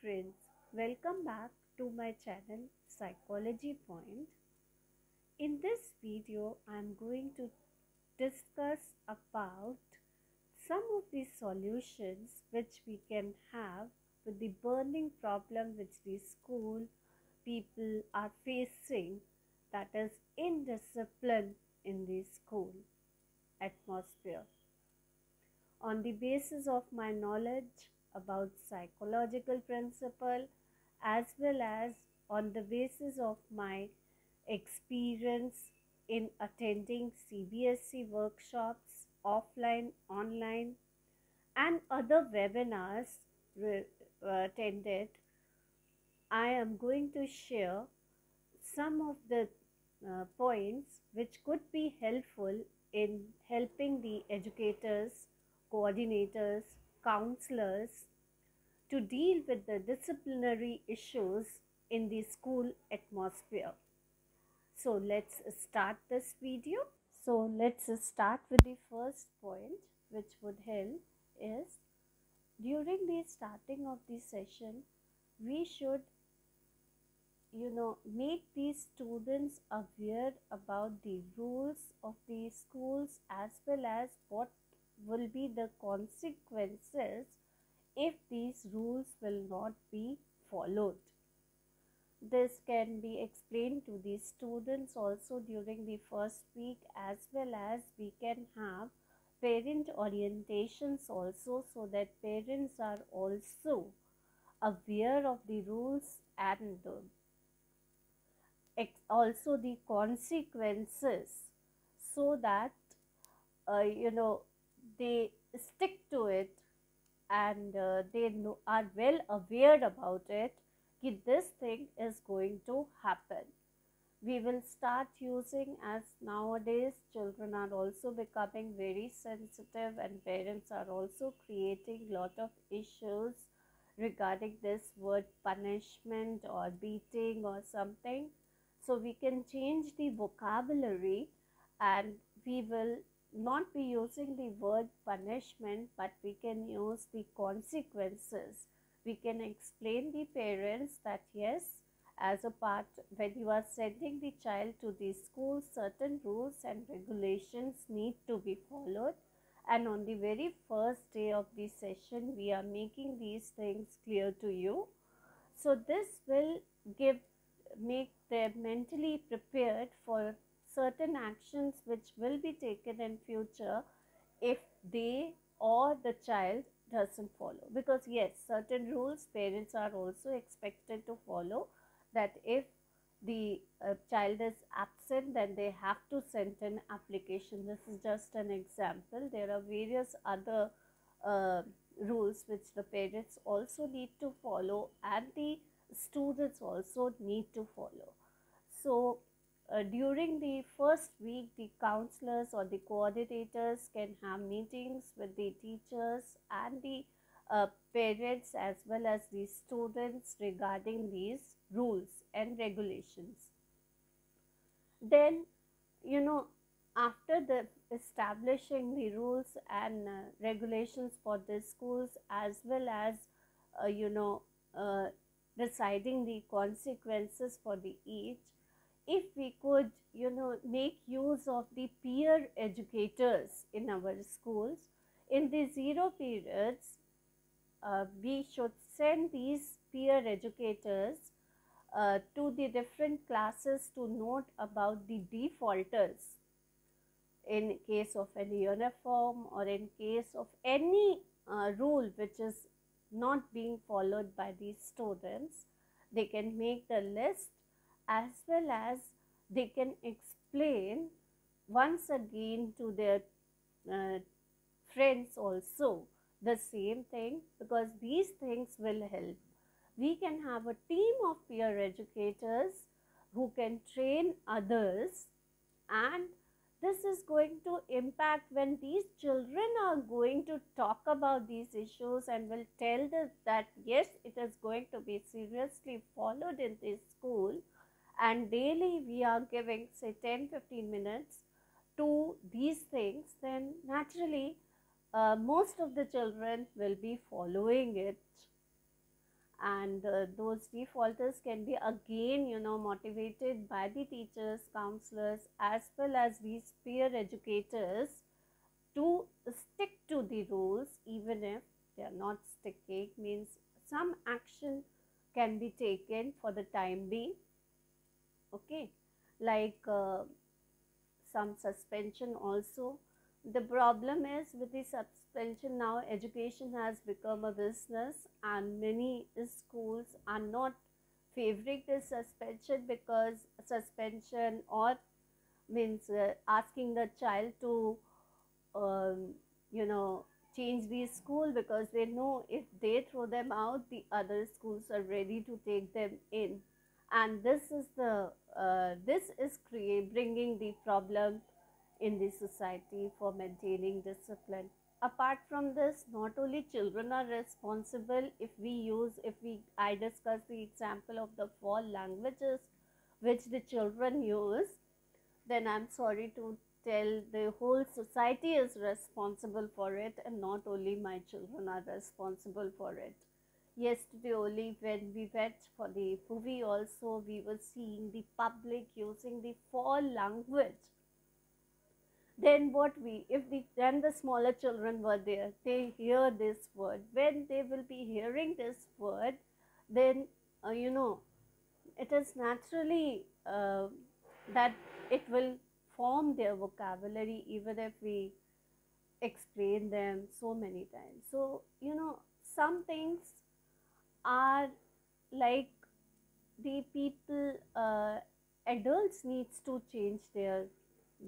friends, welcome back to my channel Psychology Point. In this video, I am going to discuss about some of the solutions which we can have with the burning problem which the school people are facing, that is indiscipline in the school atmosphere. On the basis of my knowledge about psychological principle as well as on the basis of my experience in attending CBSE workshops offline, online and other webinars attended, I am going to share some of the points which could be helpful in helping the educators, coordinators, counselors to deal with the disciplinary issues in the school atmosphere. So let's start this video. So let's start with the first point which would help is during the starting of the session, we should make these students aware about the rules of the schools as well as what will be the consequences if these rules will not be followed. This can be explained to the students also during the first week, as well as we can have parent orientations also, so that parents are also aware of the rules and also the consequences, so that they stick to it and they are well aware about it that this thing is going to happen. We will start using, as nowadays children are also becoming very sensitive and parents are also creating lot of issues regarding this word punishment or beating or something. So we can change the vocabulary and we will not be using the word punishment, but we can use the consequences. We can explain the parents that yes, as a part, when you are sending the child to the school, certain rules and regulations need to be followed, and on the very first day of the session we are making these things clear to you. So this will make them mentally prepared for certain actions which will be taken in future if they or the child doesn't follow. Because yes, certain rules parents are also expected to follow, that if the child is absent, then they have to send an application. This is just an example. There are various other rules which the parents also need to follow and the students also need to follow. So during the first week, the counselors or the coordinators can have meetings with the teachers and the parents as well as the students regarding these rules and regulations. Then, after the establishing the rules and regulations for the schools, as well as deciding the consequences for the each, if we could make use of the peer educators in our schools in the zero periods, we should send these peer educators to the different classes to note about the defaulters in case of any uniform or in case of any rule which is not being followed by these students. They can make the list, as well as they can explain once again to their friends also the same thing, because these things will help. We can have a team of peer educators who can train others, and this is going to impact when these children are going to talk about these issues and will tell them that yes, it is going to be seriously followed in this school, and daily we are giving say 10-15 minutes to these things, then naturally most of the children will be following it, and those defaulters can be again, motivated by the teachers, counselors, as well as these peer educators to stick to the rules. Even if they are not sticking, means some action can be taken for the time being, okay, like some suspension also. The problem is with the suspension, now education has become a business, and many schools are not favoring this suspension, because suspension or means asking the child to um, you know change the school, because they know if they throw them out, the other schools are ready to take them in. And this is bringing the problem in the society for maintaining discipline. Apart from this, not only children are responsible. If I discuss the example of the four languages which the children use, then I'm sorry to tell, the whole society is responsible for it, and not only my children are responsible for it. Yesterday only, when we went for the movie also, we were seeing the public using the four language. Then what we, if the, then the smaller children were there, they hear this word. When they will be hearing this word, then it is naturally that it will form their vocabulary, even if we explain them so many times. So some things are like the people, adults needs to change their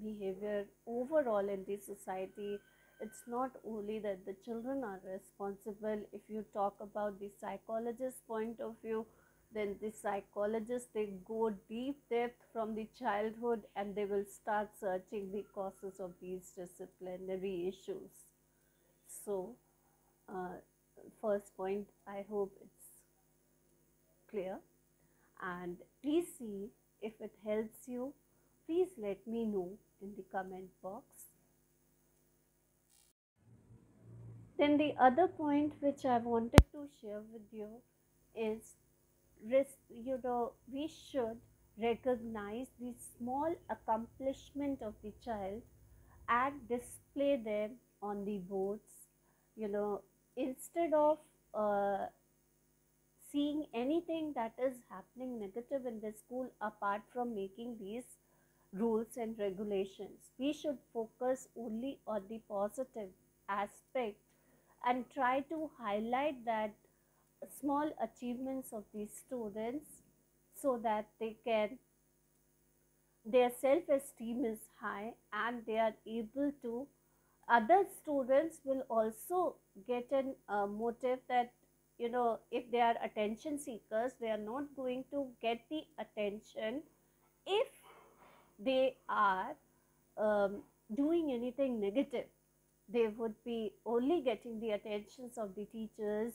behavior overall in the society. It's not only that the children are responsible. If you talk about the psychologist point of view, then the psychologists, they go deep depth from the childhood, and they will start searching the causes of these disciplinary issues. So first point, I hope it's clear, and please see if it helps you. Please let me know in the comment box. Then the other point which I wanted to share with you is, we should recognize the small accomplishment of the child and display them on the boards. Instead of uh, seeing anything that is happening negative in the school, apart from making these rules and regulations, we should focus only on the positive aspect and try to highlight that small achievements of these students, so that their self-esteem is high, and they are able to, other students will also get an motive that, if they are attention seekers, they are not going to get the attention if they are doing anything negative. They would be only getting the attentions of the teachers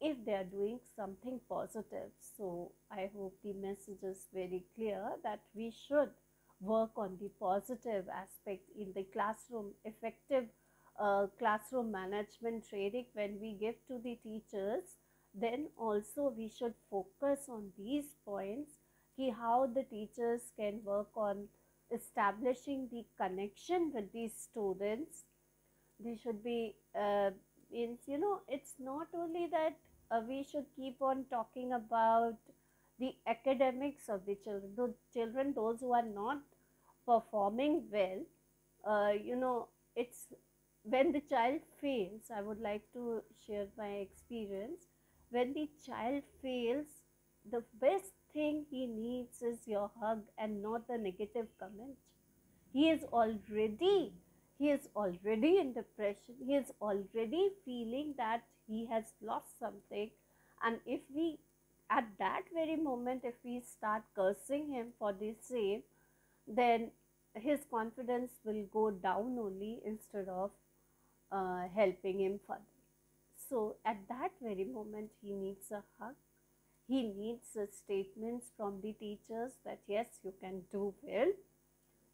if they are doing something positive. So I hope the message is very clear, that we should work on the positive aspect in the classroom. Effective classroom management training when we give to the teachers, then also we should focus on these points, how the teachers can work on establishing the connection with these students. They should be it's not only that we should keep on talking about the academics of the children, those who are not performing well. It's when the child fails. I would like to share my experience. When the child fails, the best thing he needs is your hug, and not a negative comment. He is already in depression. He is already feeling that he has lost something, and if we, at that very moment, if we start cursing him for the same, then his confidence will go down only, instead of helping him further. So at that very moment, he needs a hug. He needs statements from the teachers that yes, you can do well,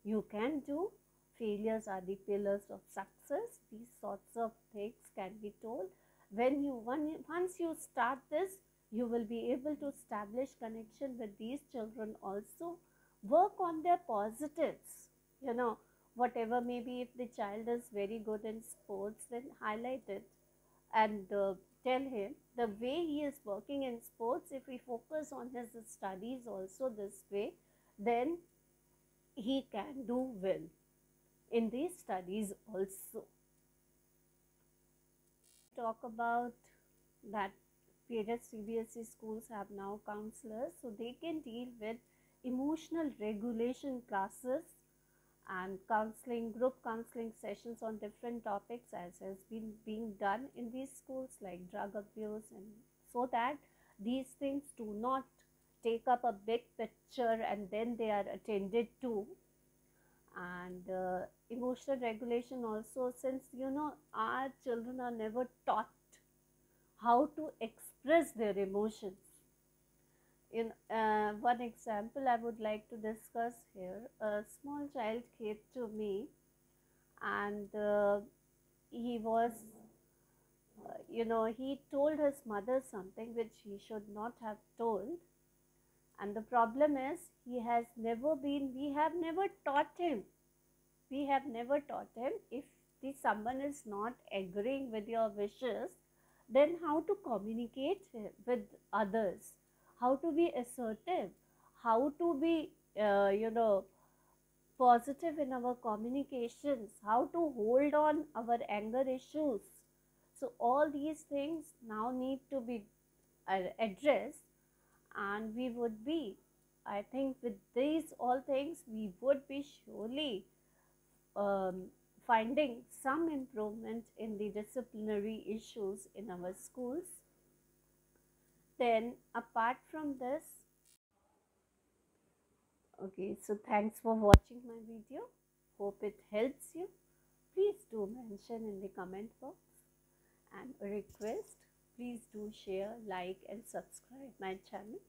you can do. Failures are the pillars of success. These sorts of things can be told. Once you start this, You will be able to establish connection with these children also. Work on their positives. You know, whatever, maybe if the child is very good in sports, then highlight it and tell him the way he is working in sports, if we focus on his studies also this way, then he can do well in these studies also. Talk about that various CBSE schools have now counselors, so they can deal with emotional regulation classes and counseling, group counseling sessions on different topics as has been being done in these schools, like drug abuse, and so that these things do not take up a big picture and then they are attended to. And emotional regulation also, since our children are never taught how to express their emotions. In one example I would like to discuss here, a small child came to me and he was he told his mother something which he should not have told, and the problem is we have never taught him if someone is not agreeing with your wishes, then how to communicate with others, how to be assertive, how to be positive in our communications, how to hold on our anger issues. So all these things now need to be addressed, and we would be, I think with these all things, we would be surely finding some improvement in the disciplinary issues in our schools. Then apart from this, okay, so thanks for watching my video. Hope it helps you. Please do mention in the comment box, and a request, please do share, like and subscribe my channel.